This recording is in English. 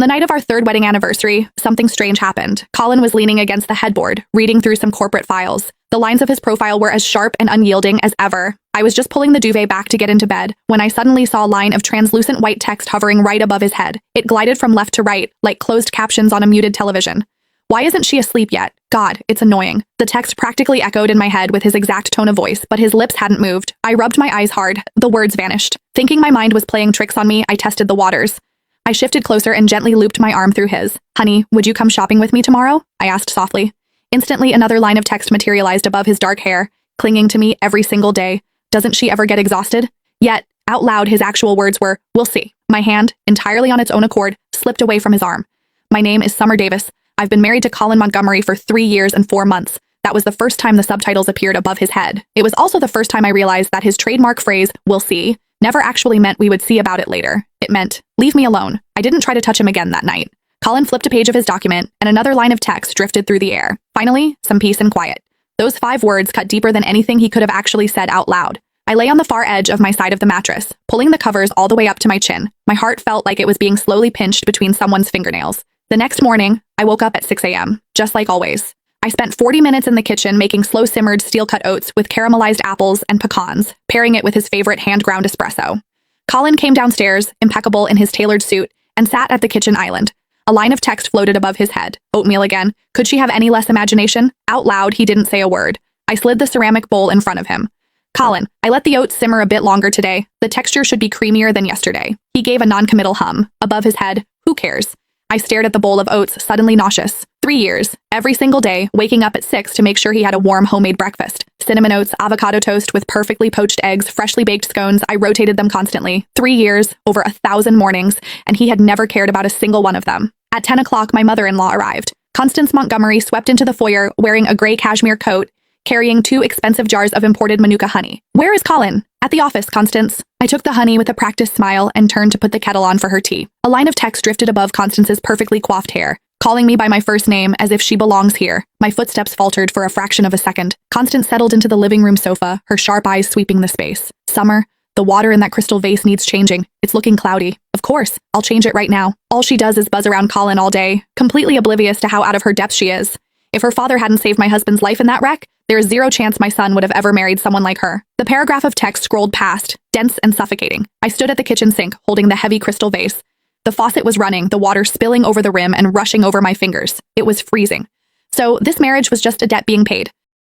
The night of our third wedding anniversary, something strange happened. Colin was leaning against the headboard, reading through some corporate files. The lines of his profile were as sharp and unyielding as ever. I was just pulling the duvet back to get into bed when I suddenly saw a line of translucent white text hovering right above his head. It glided from left to right, like closed captions on a muted television. Why isn't she asleep yet? God, it's annoying. The text practically echoed in my head with his exact tone of voice, but his lips hadn't moved. I rubbed my eyes hard. The words vanished. Thinking my mind was playing tricks on me, I tested the waters. I shifted closer and gently looped my arm through his. Honey, would you come shopping with me tomorrow? I asked softly. Instantly, another line of text materialized above his dark hair, clinging to me every single day. Doesn't she ever get exhausted? Yet, out loud, his actual words were, we'll see. My hand, entirely on its own accord, slipped away from his arm. My name is Summer Davis. I've been married to Colin Montgomery for 3 years and 4 months. That was the first time the subtitles appeared above his head. It was also the first time I realized that his trademark phrase, we'll see, never actually meant we would see about it later. It meant, leave me alone. I didn't try to touch him again that night. Colin flipped a page of his document, and another line of text drifted through the air. Finally, some peace and quiet. Those 5 words cut deeper than anything he could have actually said out loud. I lay on the far edge of my side of the mattress, pulling the covers all the way up to my chin. My heart felt like it was being slowly pinched between someone's fingernails. The next morning, I woke up at 6 a.m., just like always. I spent 40 minutes in the kitchen making slow-simmered steel-cut oats with caramelized apples and pecans, pairing it with his favorite hand-ground espresso. Colin came downstairs, impeccable in his tailored suit, and sat at the kitchen island. A line of text floated above his head. Oatmeal again. Could she have any less imagination? Out loud, he didn't say a word. I slid the ceramic bowl in front of him. Colin, I let the oats simmer a bit longer today. The texture should be creamier than yesterday. He gave a non-committal hum. Above his head, who cares? I stared at the bowl of oats, suddenly nauseous. 3 years, every single day, waking up at 6 to make sure he had a warm homemade breakfast. Cinnamon oats, avocado toast with perfectly poached eggs, freshly baked scones. I rotated them constantly. 3 years, over 1,000 mornings, and he had never cared about a single one of them. At 10 o'clock, my mother-in-law arrived. Constance Montgomery swept into the foyer wearing a gray cashmere coat, carrying 2 expensive jars of imported Manuka honey. Where is Colin? At the office, Constance. I took the honey with a practiced smile and turned to put the kettle on for her tea. A line of text drifted above Constance's perfectly coiffed hair, calling me by my first name as if she belongs here. My footsteps faltered for a fraction of a second. Constance settled into the living room sofa, her sharp eyes sweeping the space. Summer, the water in that crystal vase needs changing. It's looking cloudy. Of course, I'll change it right now. All she does is buzz around Colin all day, completely oblivious to how out of her depth she is. If her father hadn't saved my husband's life in that wreck, there is 0 chance my son would have ever married someone like her. The paragraph of text scrolled past, dense and suffocating. I stood at the kitchen sink, holding the heavy crystal vase. The faucet was running, the water spilling over the rim and rushing over my fingers. It was freezing. So this marriage was just a debt being paid.